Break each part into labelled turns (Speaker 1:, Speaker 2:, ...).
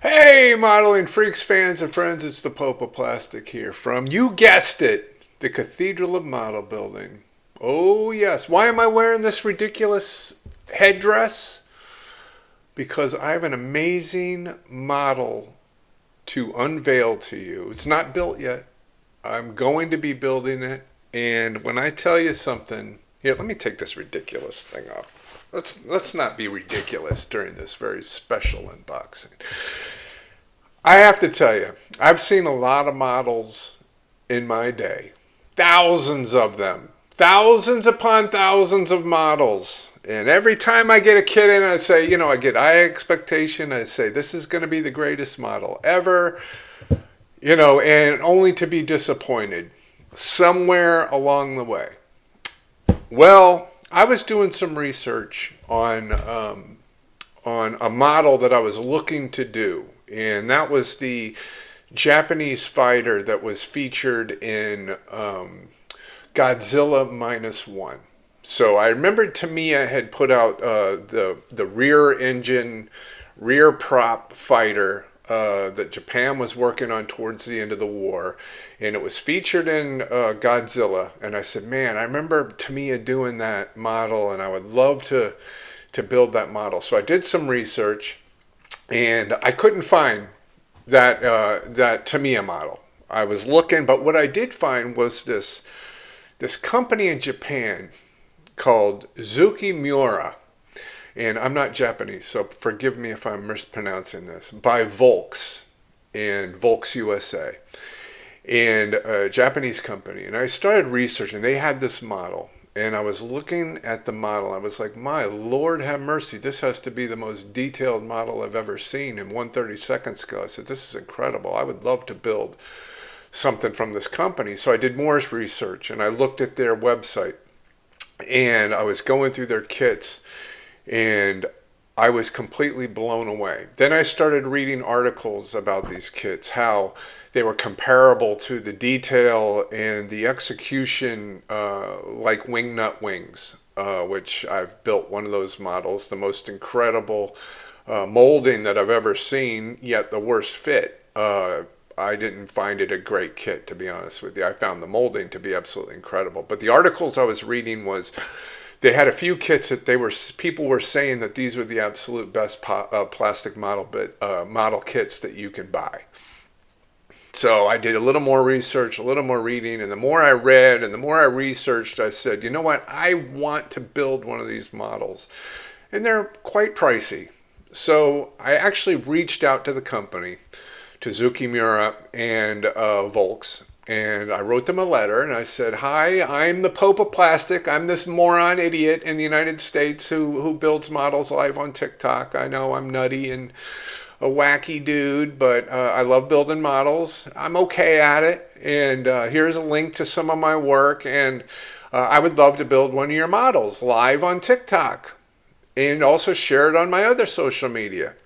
Speaker 1: Hey, modeling freaks, fans, and friends, it's the Pope of Plastic here from, you guessed it, the Cathedral of Model Building. Oh, yes. Why am I wearing this ridiculous headdress? Because I have an amazing model to unveil to you. It's not built yet. I'm going to be building it. And when I tell you something, here, let me take this ridiculous thing off. Let's not be ridiculous during this very special unboxing. I have to tell you, I've seen a lot of models in my day. Thousands of them. Thousands upon thousands of models. And every time I get a kit in, I say, I get high expectation. I say, this is going to be the greatest model ever. And only to be disappointed somewhere along the way. Well, I was doing some research on a model that I was looking to do, and that was the Japanese fighter that was featured in Godzilla -1. So I remember Tamiya had put out the rear engine, rear prop fighter that Japan was working on towards the end of the war, and it was featured in Godzilla. And I said, man, I remember Tamiya doing that model, and I would love to build that model. So I did some research, and I couldn't find that Tamiya model. I was looking, but what I did find was this company in Japan called Zoukei Mura. And I'm not Japanese, so forgive me if I'm mispronouncing this, by Volks, and Volks USA, and a Japanese company. And I started researching. They had this model, and I was looking at the model. I was like, my Lord have mercy, this has to be the most detailed model I've ever seen in 1/32 scale. I said, this is incredible. I would love to build something from this company. So I did more research, and I looked at their website, and I was going through their kits, and I was completely blown away. Then I started reading articles about these kits, how they were comparable to the detail and the execution like wingnut wings, which I've built one of those models, the most incredible molding that I've ever seen, yet the worst fit. I didn't find it a great kit, to be honest with you. I found the molding to be absolutely incredible. But the articles I was reading was, they had a few kits that people were saying that these were the absolute best plastic model kits that you can buy. So I did a little more research, a little more reading, and the more I read and the more I researched, I said, you know what, I want to build one of these models. And they're quite pricey. So I actually reached out to the company, to Zoukei Mura and Volks, and I wrote them a letter, and I said, hi, I'm the Pope of Plastic. I'm this moron idiot in the United States who builds models live on TikTok. I know I'm nutty and a wacky dude, but I love building models. I'm okay at it, and here's a link to some of my work, and I would love to build one of your models live on TikTok and also share it on my other social media.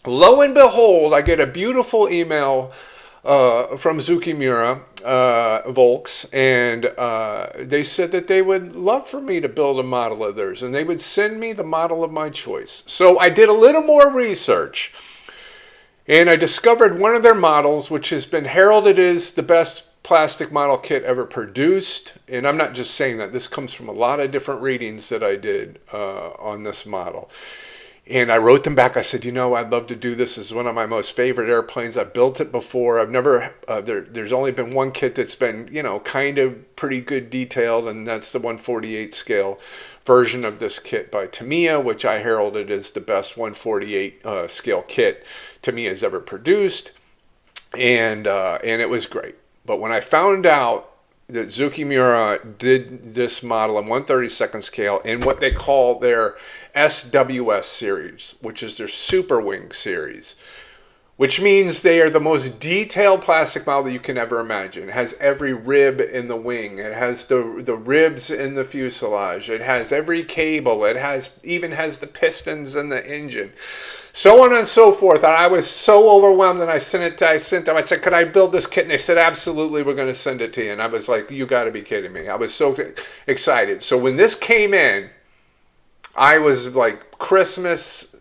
Speaker 1: Lo and behold, I get a beautiful email from Zoukei Mura, Volks, and they said that they would love for me to build a model of theirs, and they would send me the model of my choice. So I did a little more research, and I discovered one of their models, which has been heralded as the best plastic model kit ever produced. And I'm not just saying that. This comes from a lot of different readings that I did on this model. And I wrote them back. I said, I'd love to do this. This is one of my most favorite airplanes. I've built it before. I've never, there's only been one kit that's been, kind of pretty good detailed, and that's the 1/48 scale version of this kit by Tamiya, which I heralded as the best 1/48 scale kit Tamiya has ever produced. And it was great. But when I found out that Zoukei Mura did this model in 1/32 scale in what they call their SWS series, which is their Super Wing series, which means they are the most detailed plastic model that you can ever imagine. It has every rib in the wing. It has the ribs in the fuselage. It has every cable. It even has the pistons in the engine. So on and so forth. And I was so overwhelmed, and I sent them. I said, could I build this kit? And they said, absolutely, we're going to send it to you. And I was like, you got to be kidding me. I was so excited. So when this came in, I was like Christmas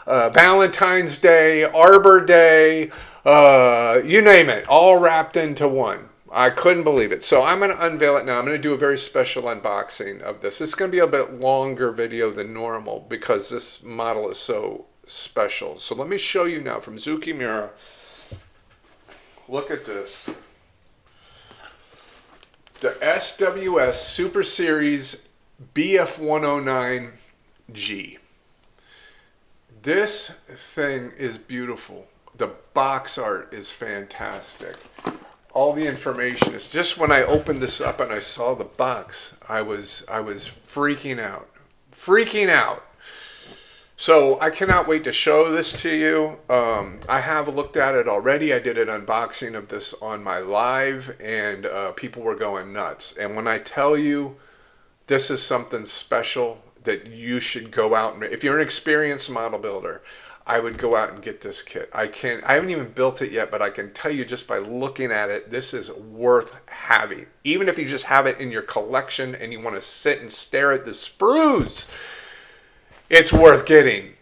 Speaker 1: Valentine's Day, Arbor Day, you name it, all wrapped into one. I couldn't believe it. So I'm going to unveil it now. I'm going to do a very special unboxing of this. It's going to be a bit longer video than normal because this model is so special. So let me show you now from Zoukei Mura. Look at this. The SWS Super Series Bf109G. This thing is beautiful. The box art is fantastic. All the information is just when I opened this up and I saw the box, I was freaking out. Freaking out. So I cannot wait to show this to you. I have looked at it already. I did an unboxing of this on my live and people were going nuts. And when I tell you this is something special that you should go out and, if you're an experienced model builder, I would go out and get this kit. I haven't even built it yet, but I can tell you just by looking at it, this is worth having. Even if you just have it in your collection and you want to sit and stare at the sprues, it's worth getting.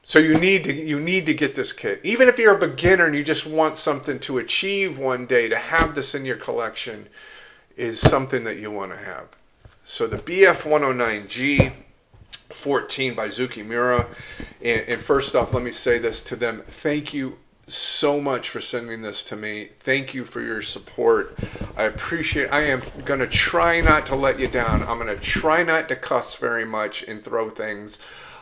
Speaker 1: So you need to get this kit. Even if you're a beginner and you just want something to achieve one day, to have this in your collection is something that you want to have. So the Bf109G 14 by Zoukei Mura, and first off, let me say this to them: thank you so much for sending this to me. Thank you for your support. I appreciate. I am gonna try not to let you down. I'm gonna try not to cuss very much and throw things.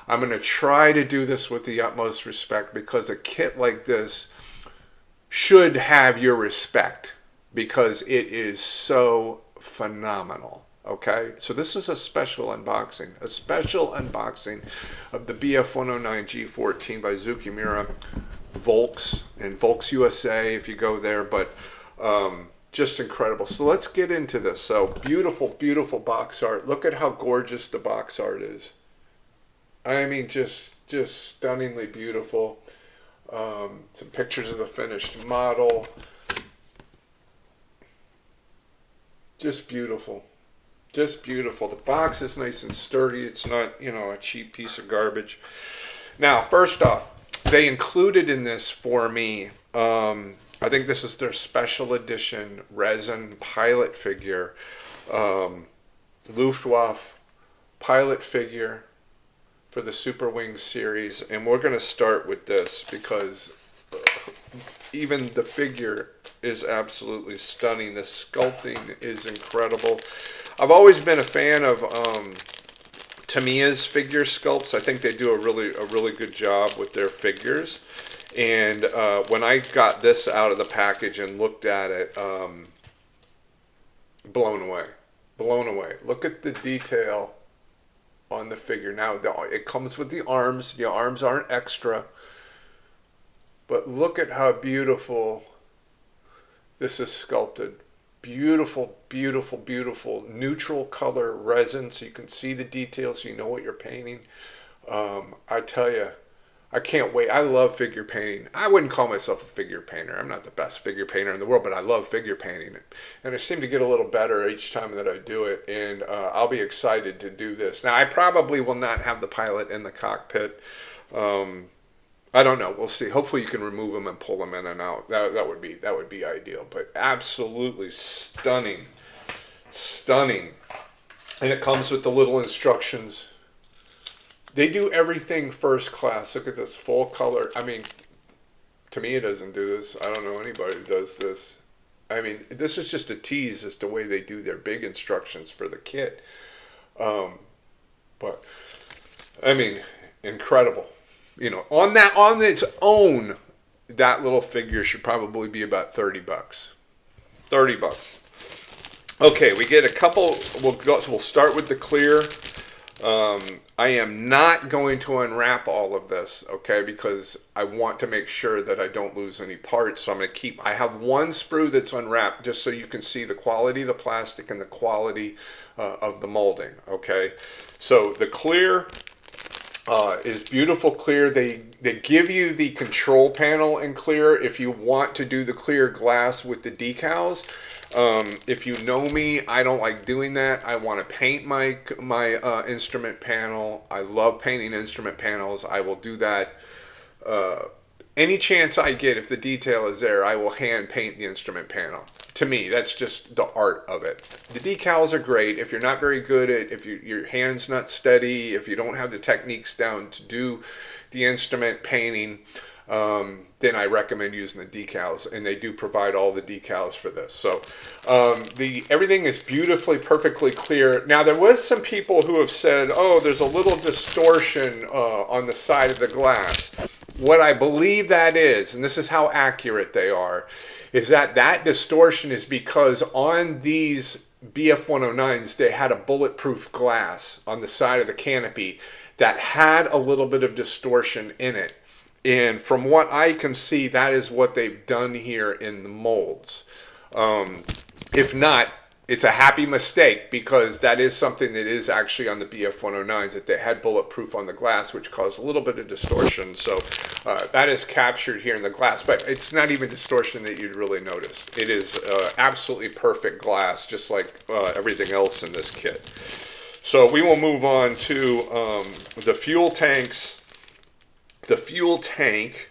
Speaker 1: I'm gonna try to do this with the utmost respect, because a kit like this should have your respect because it is so phenomenal. Okay, so this is a special unboxing of the Bf109G 14 by Zoukei Mura, Volks, and Volks USA if you go there, but just incredible. So let's get into this. So beautiful, beautiful box art. Look at how gorgeous the box art is. I mean, just stunningly beautiful. Some pictures of the finished model. Just beautiful. Just beautiful. The box is nice and sturdy. It's not, you know, a cheap piece of garbage. Now, first off, they included in this for me, I think this is their special edition resin pilot figure, Luftwaffe pilot figure for the Super Wings series. And we're going to start with this because even the figure is absolutely stunning. The sculpting is incredible. I've always been a fan of Tamiya's figure sculpts. I think they do a really good job with their figures. And when I got this out of the package and looked at it, blown away. Blown away. Look at the detail on the figure. Now, it comes with the arms. The arms aren't extra. But look at how beautiful this is sculpted. Beautiful, beautiful, beautiful neutral color resin, so you can see the details, so you know what you're painting. I tell you, I can't wait. I love figure painting. I wouldn't call myself a figure painter. I'm not the best figure painter in the world, but I love figure painting. And I seem to get a little better each time that I do it, and I'll be excited to do this. Now, I probably will not have the pilot in the cockpit. I don't know. We'll see. Hopefully you can remove them and pull them in and out. That would be ideal. But absolutely stunning. Stunning. And it comes with the little instructions. They do everything first class. Look at this full color. I mean, to me it doesn't do this. I don't know anybody who does this. I mean, this is just a tease as to the way they do their big instructions for the kit. But I mean, incredible. You know, on its own, that little figure should probably be about $30. $30. Okay, we get a couple. We'll start with the clear. I am not going to unwrap all of this, okay, because I want to make sure that I don't lose any parts. So I'm going to keep. I have one sprue that's unwrapped, just so you can see the quality of the plastic and the quality of the molding. Okay, so the clear. Is beautiful clear. They give you the control panel in clear if you want to do the clear glass with the decals. If you know me, I don't like doing that. I want to paint my instrument panel. I love painting instrument panels. I will do that Any chance I get, if the detail is there, I will hand paint the instrument panel. To me, that's just the art of it. The decals are great. If you're not very good at, if your hand's not steady, if you don't have the techniques down to do the instrument painting, then I recommend using the decals, and they do provide all the decals for this. So everything is beautifully, perfectly clear. Now, there was some people who have said, oh, there's a little distortion on the side of the glass. What I believe that is, and this is how accurate they are, is that distortion is because on these Bf109s, they had a bulletproof glass on the side of the canopy that had a little bit of distortion in it. And from what I can see, that is what they've done here in the molds. If not, it's a happy mistake, because that is something that is actually on the Bf109s, that they had bulletproof on the glass, which caused a little bit of distortion. So that is captured here in the glass, but it's not even distortion that you'd really notice. It is absolutely perfect glass, just like everything else in this kit. So we will move on to the fuel tanks. The fuel tank,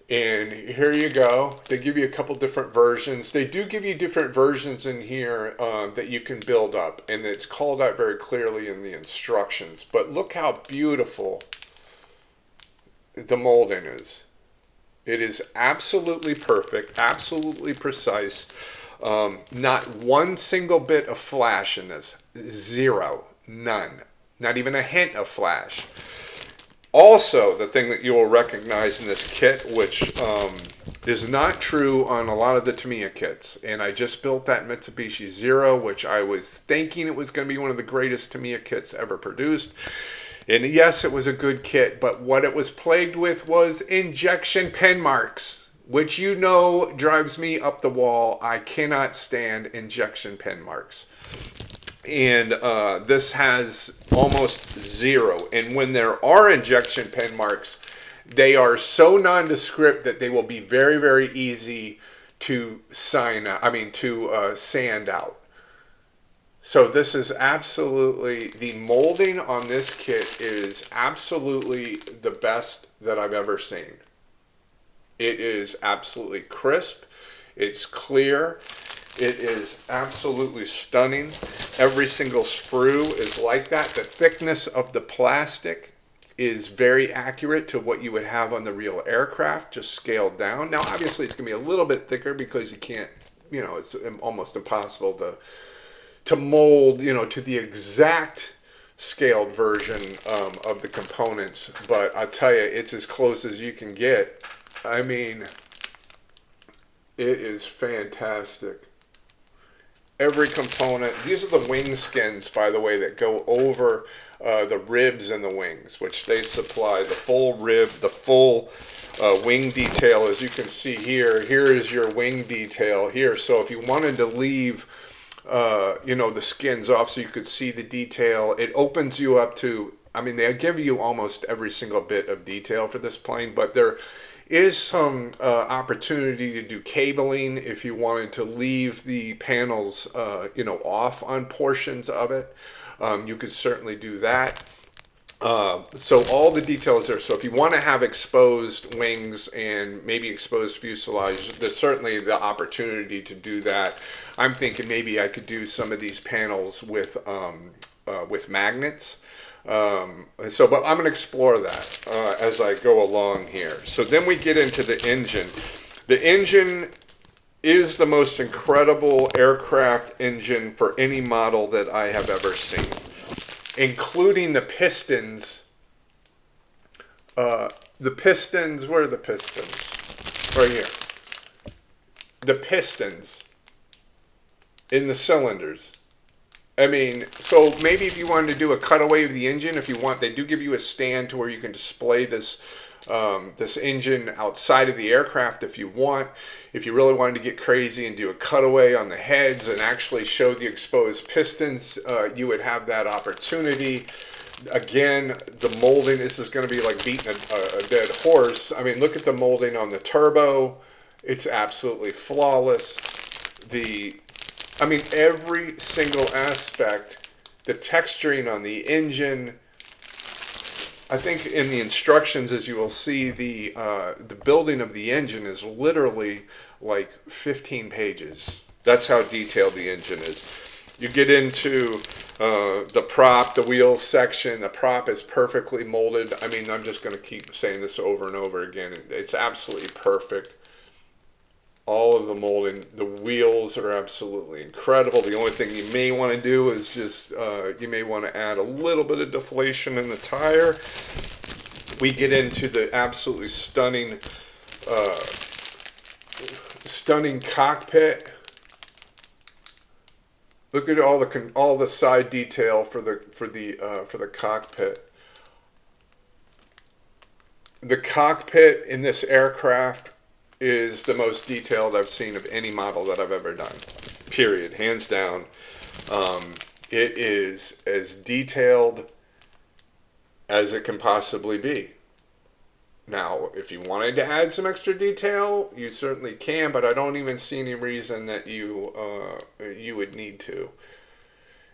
Speaker 1: and here you go. They give you a couple different versions. They do give you different versions in here that you can build up, and it's called out very clearly in the instructions. But look how beautiful the molding is. It is absolutely perfect, absolutely precise. Not one single bit of flash in this. Zero, none, not even a hint of flash. Also, the thing that you will recognize in this kit, which is not true on a lot of the Tamiya kits, and I just built that Mitsubishi Zero, which I was thinking it was going to be one of the greatest Tamiya kits ever produced. And yes, it was a good kit, but what it was plagued with was injection pen marks, which you know drives me up the wall. I cannot stand injection pen marks. And this has almost zero. And when there are injection pen marks, they are so nondescript that they will be very, very easy to sand out. So this is absolutely, the molding on this kit is absolutely the best that I've ever seen. It is absolutely crisp. It's clear. It is absolutely stunning. Every single sprue is like that. The thickness of the plastic is very accurate to what you would have on the real aircraft, just scaled down. Now, obviously, it's going to be a little bit thicker because you can't, it's almost impossible to mold, to the exact scaled version of the components. But I tell you, it's as close as you can get. I mean, it is fantastic. Every component. These are the wing skins, by the way, that go over the ribs and the wings, which they supply. The full rib, the full wing detail, as you can see here. Here is your wing detail here. So if you wanted to leave, the skins off so you could see the detail, it opens you up to, they give you almost every single bit of detail for this plane, but there is some opportunity to do cabling if you wanted to leave the panels, off on portions of it. You could certainly do that. So all the details there. So if you want to have exposed wings and maybe exposed fuselage, there's certainly the opportunity to do that. I'm thinking maybe I could do some of these panels with magnets. But I'm going to explore that as I go along here. So then we get into the engine. The engine is the most incredible aircraft engine for any model that I have ever seen, including the pistons. Where are the pistons? Right here. The pistons in the cylinders. So maybe if you wanted to do a cutaway of the engine, if you want, they do give you a stand to where you can display this this engine outside of the aircraft if you want. If you really wanted to get crazy and do a cutaway on the heads and actually show the exposed pistons, you would have that opportunity. Again, the molding, this is going to be like beating a dead horse. Look at the molding on the turbo. It's absolutely flawless. Every single aspect, the texturing on the engine, I think in the instructions, as you will see, the building of the engine is literally like 15 pages. That's how detailed the engine is. You get into the prop, the wheels section. The prop is perfectly molded. I mean, I'm just going to keep saying this over and over again. It's absolutely perfect. All of the molding, the wheels are absolutely incredible. The only thing you may want to do is just, you may want to add a little bit of deflation in the tire. We get into the absolutely stunning, stunning cockpit. Look at all the side detail for the cockpit. The cockpit in this aircraft is the most detailed I've seen of any model that I've ever done. Period. Hands down. It is as detailed as it can possibly be. Now, if you wanted to add some extra detail, you certainly can, but I don't even see any reason that you would need to.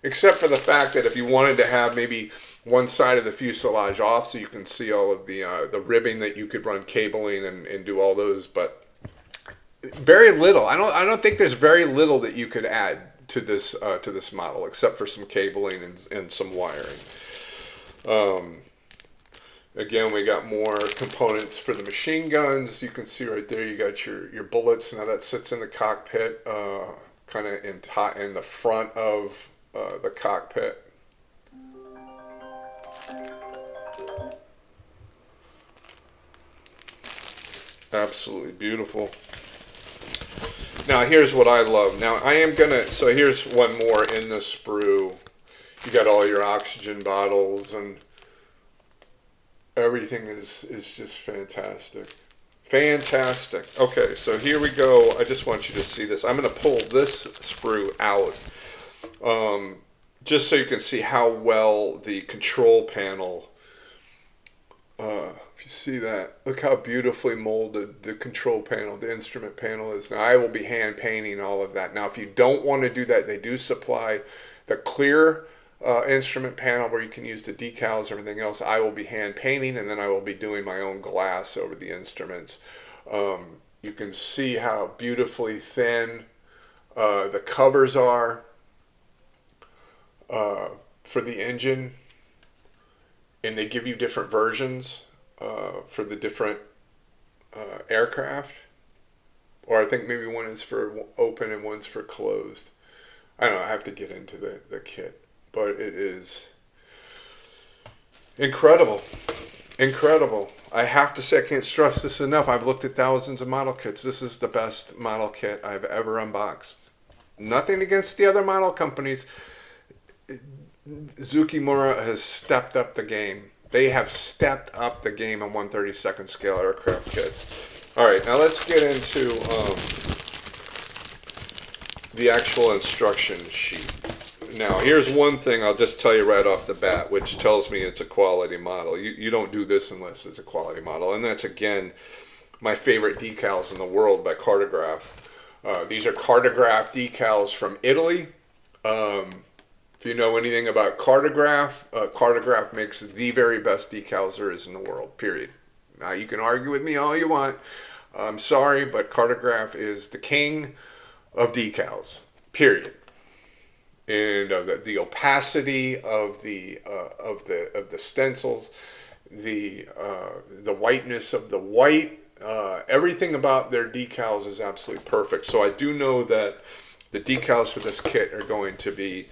Speaker 1: Except for the fact that if you wanted to have maybe one side of the fuselage off so you can see all of the ribbing, that you could run cabling and do all those, but very little. I don't think there's very little that you could add to this model except for some cabling and some wiring. Again, we got more components for the machine guns. You can see right there, you got your bullets. Now that sits in the cockpit, kind of in the front of the cockpit. Absolutely beautiful. Now here's what I love. Now so here's one more in the sprue. You got all your oxygen bottles and everything is just fantastic. Fantastic. Okay, so here we go. I just want you to see this. I'm going to pull this sprue out just so you can see how well the control panel, if you see that, look how beautifully molded the control panel, the instrument panel is. Now, I will be hand painting all of that. Now, if you don't want to do that, they do supply the clear instrument panel where you can use the decals and everything else. I will be hand painting, and then I will be doing my own glass over the instruments. You can see how beautifully thin the covers are for the engine, and they give you different versions for the different aircraft, or I think maybe one is for open and one's for closed. I don't know, I have to get into the kit, but it is incredible. Incredible. I have to say, I can't stress this enough. I've looked at thousands of model kits. This is the best model kit I've ever unboxed. Nothing against the other model companies. Zoukei Mura has stepped up the game. They have stepped up the game on 1/32 scale aircraft kits. All right, now let's get into the actual instruction sheet. Now, here's one thing I'll just tell you right off the bat, which tells me it's a quality model. You don't do this unless it's a quality model. And that's, again, my favorite decals in the world by Cartograph. These are Cartograph decals from Italy. If you know anything about Cartograph, Cartograph makes the very best decals there is in the world, period. Now, you can argue with me all you want. I'm sorry, but Cartograph is the king of decals, period. And the opacity of the stencils, the whiteness of the white, everything about their decals is absolutely perfect. So I do know that the decals for this kit are going to be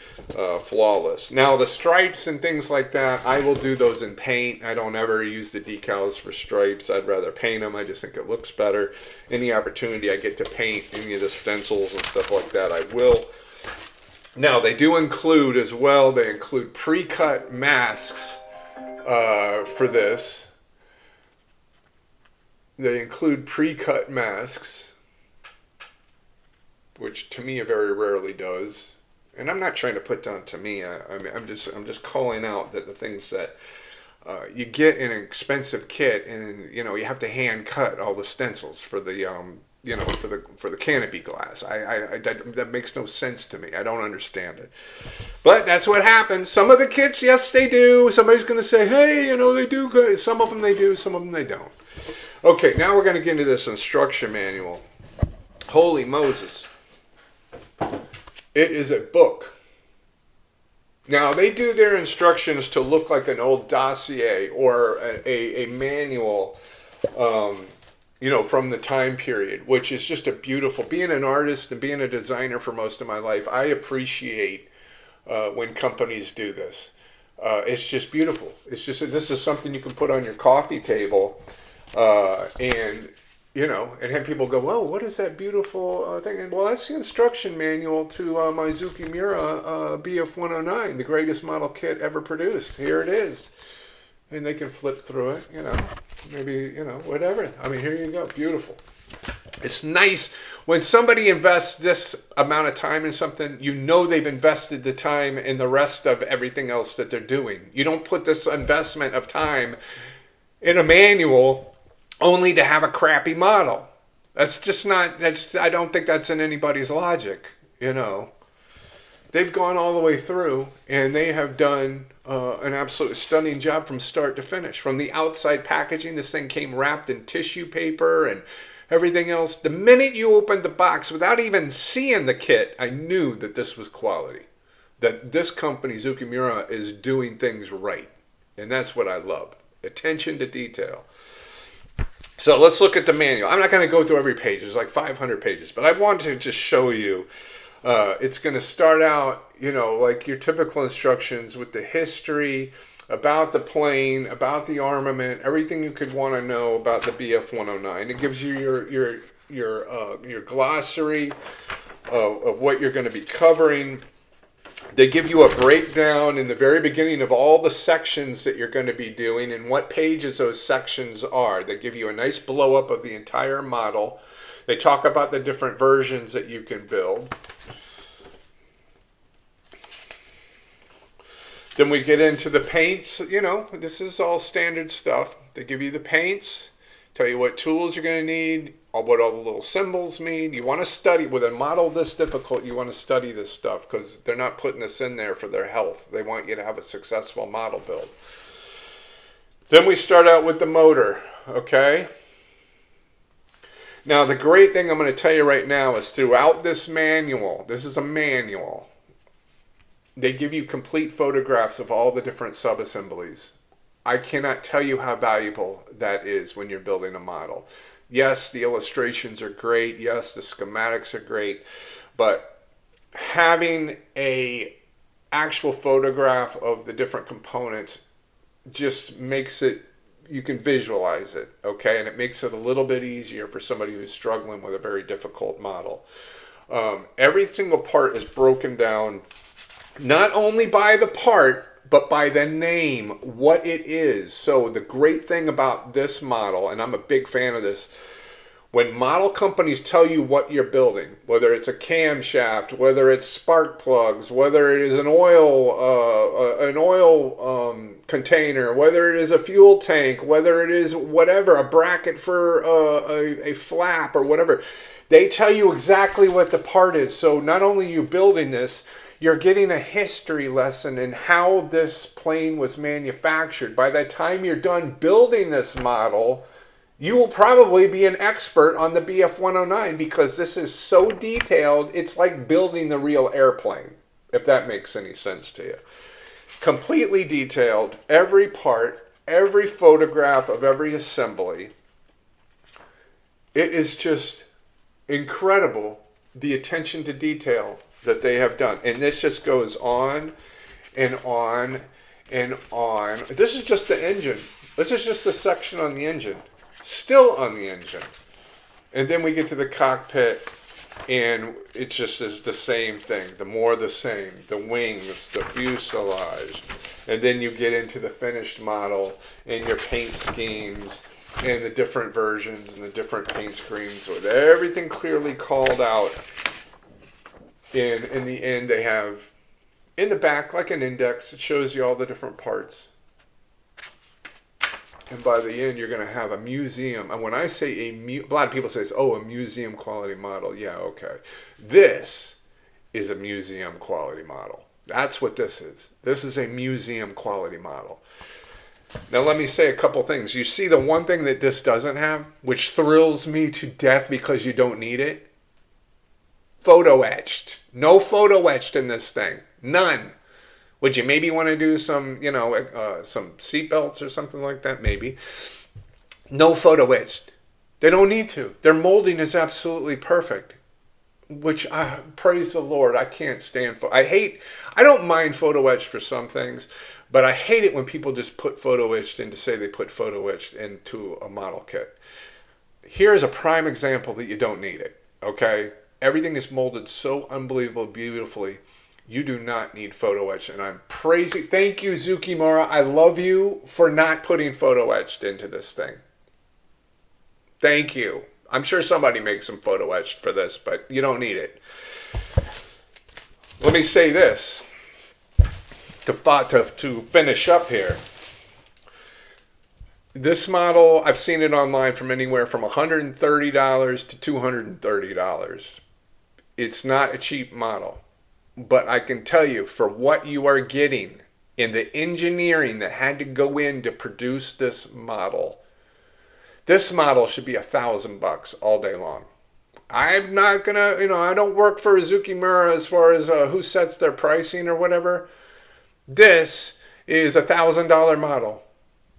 Speaker 1: flawless. Now the stripes and things like that, I will do those in paint. I don't ever use the decals for stripes. I'd rather paint them. I just think it looks better. Any opportunity I get to paint any of the stencils and stuff like that, I will. Now, they do include as well, they include pre-cut masks for this. They include pre-cut masks, which Tamiya very rarely does. And I'm not trying to put down Tamiya. I'm just calling out that the things that you get in an expensive kit, and you have to hand cut all the stencils for the for the canopy glass. That makes no sense to me. I don't understand it. But that's what happens. Some of the kits, yes, they do. Somebody's going to say, hey, they do good. Some of them they do, some of them they don't. Okay, now we're going to get into this instruction manual. Holy Moses. It is a book. Now, they do their instructions to look like an old dossier or a manual, from the time period, which is just a beautiful. Being an artist and being a designer for most of my life, I appreciate when companies do this. It's just beautiful. It's just, this is something you can put on your coffee table, and have people go, whoa, what is that beautiful thing? Well, that's the instruction manual to my Zoukei Mura Bf109, the greatest model kit ever produced. Here it is. And they can flip through it, maybe, whatever. I mean, here you go. Beautiful. It's nice when somebody invests this amount of time in something, they've invested the time in the rest of everything else that they're doing. You don't put this investment of time in a manual only to have a crappy model. That's just not, I don't think that's in anybody's logic, They've gone all the way through, and they have done an absolutely stunning job from start to finish. From the outside packaging, this thing came wrapped in tissue paper and everything else. The minute you opened the box, without even seeing the kit, I knew that this was quality. That this company, Zoukei Mura, is doing things right. And that's what I love. Attention to detail. So let's look at the manual. I'm not going to go through every page. There's like 500 pages. But I want to just show you. It's going to start out, like your typical instructions with the history, about the plane, about the armament, everything you could want to know about the Bf109. It gives you your glossary of what you're going to be covering. They give you a breakdown in the very beginning of all the sections that you're going to be doing and what pages those sections are. They give you a nice blow up of the entire model. They talk about the different versions that you can build. Then we get into the paints. This is all standard stuff. They give you the paints, tell you what tools you're going to need, what all the little symbols mean. You want to study. With a model this difficult, you want to study this stuff because they're not putting this in there for their health. They want you to have a successful model build. Then we start out with the motor, okay? Now, the great thing I'm going to tell you right now is throughout this manual, this is a manual, they give you complete photographs of all the different sub-assemblies. I cannot tell you how valuable that is when you're building a model. Yes, the illustrations are great. Yes, the schematics are great. But having an actual photograph of the different components just makes it, you can visualize it, okay? And it makes it a little bit easier for somebody who's struggling with a very difficult model. Every single part is broken down not only by the part, but by the name, what it is. So the great thing about this model, and I'm a big fan of this, when model companies tell you what you're building, whether it's a camshaft, whether it's spark plugs, whether it is an oil container, whether it is a fuel tank, whether it is whatever, a bracket for a flap or whatever, they tell you exactly what the part is. So not only are you building this, you're getting a history lesson in how this plane was manufactured. By the time you're done building this model, you will probably be an expert on the Bf109 because this is so detailed, it's like building the real airplane, if that makes any sense to you. Completely detailed, every part, every photograph of every assembly. It is just incredible, the attention to detail that they have done. And this just goes on and on and on. This is just the engine. This is just a section on the engine. Still on the engine. And then we get to the cockpit, and it just is the same thing. The more the same. The wings, the fuselage. And then you get into the finished model and your paint schemes and the different versions and the different paint screens with everything clearly called out. And in the end, they have, in the back, like an index, it shows you all the different parts. And by the end, you're going to have a museum. And when I say a lot of people say, oh, a museum quality model. Yeah, okay. This is a museum quality model. That's what this is. This is a museum quality model. Now, let me say a couple things. You see the one thing that this doesn't have, which thrills me to death because you don't need it? Photo etched. No photo etched in this thing. None. Would you maybe want to do some, some seat belts or something like that? Maybe. No photo etched. They don't need to. Their molding is absolutely perfect. Which, praise the Lord, I can't stand for. I don't mind photo etched for some things, but I hate it when people just put photo etched in to say they put photo etched into a model kit. Here's a prime example that you don't need it, okay? Everything is molded so unbelievably beautifully. You do not need photo etched, and I'm praising. Thank you, Zoukei Mura. I love you for not putting photo etched into this thing. Thank you. I'm sure somebody makes some photo etched for this, but you don't need it. Let me say this to finish up here. This model, I've seen it online from anywhere from $130 to $230. It's not a cheap model, but I can tell you for what you are getting in the engineering that had to go in to produce this model should be $1,000 all day long. I'm not gonna, I don't work for Zoukei Mura as far as who sets their pricing or whatever. This is $1,000 model.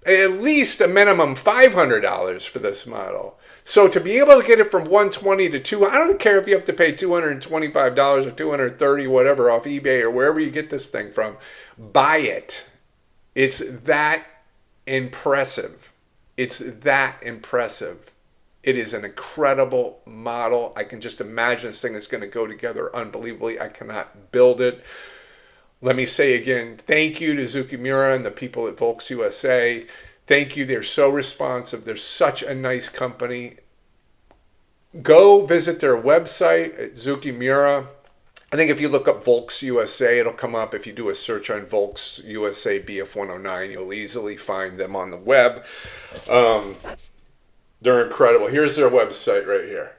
Speaker 1: At least a minimum $500 for this model. So to be able to get it from $120 to $200, I don't care if you have to pay $225 or $230, whatever, off eBay or wherever you get this thing from. Buy it. It's that impressive. It's that impressive. It is an incredible model. I can just imagine this thing is going to go together unbelievably. I cannot build it. Let me say again, thank you to Zoukei Mura and the people at Volks USA. Thank you. They're so responsive. They're such a nice company. Go visit their website at Zoukei Mura. I think if you look up Volks USA, it'll come up. If you do a search on Volks USA Bf109, you'll easily find them on the web. They're incredible. Here's their website right here.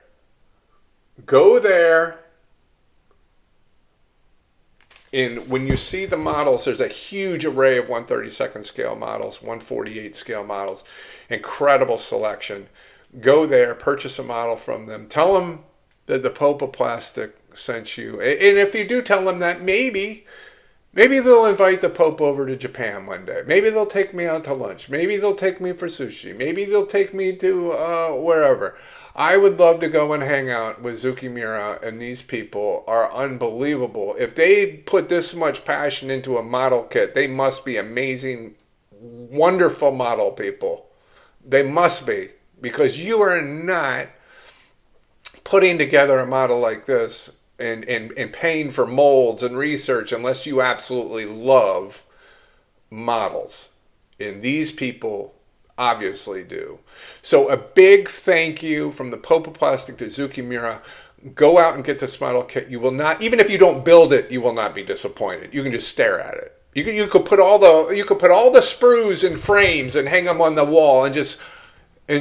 Speaker 1: Go there. And when you see the models, there's a huge array of 1/32 scale models, 1/48 scale models. Incredible selection. Go there, purchase a model from them. Tell them that the Popoplastic sent you. And if you do tell them that, maybe they'll invite the Pope over to Japan one day. Maybe they'll take me out to lunch. Maybe they'll take me for sushi. Maybe they'll take me to wherever. I would love to go and hang out with Zoukei Mura, and these people are unbelievable. If they put this much passion into a model kit, they must be amazing, wonderful model people. They must be, because you are not putting together a model like this and paying for molds and research unless you absolutely love models. And these people obviously do. So a big thank you from the Popoplastic to Zoukei Mura. Go out and get this model kit. You will not, even if you don't build it, you will not be disappointed. You can just stare at it. You could put all the sprues in frames and hang them on the wall and just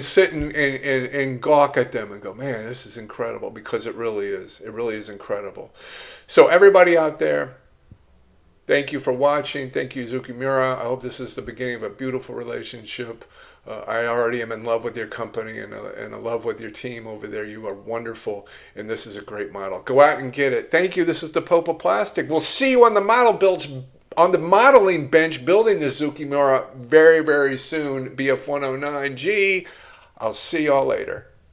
Speaker 1: sit and gawk at them and go, man, this is incredible, because it really is. It really is incredible. So everybody out there, thank you for watching. Thank you, Zoukei Mura. I hope this is the beginning of a beautiful relationship. I already am in love with your company and in love with your team over there. You are wonderful, and this is a great model. Go out and get it. Thank you. This is the Popoplastic. We'll see you on the modeling bench building the Zoukei Mura very, very soon. Bf109G. I'll see y'all later.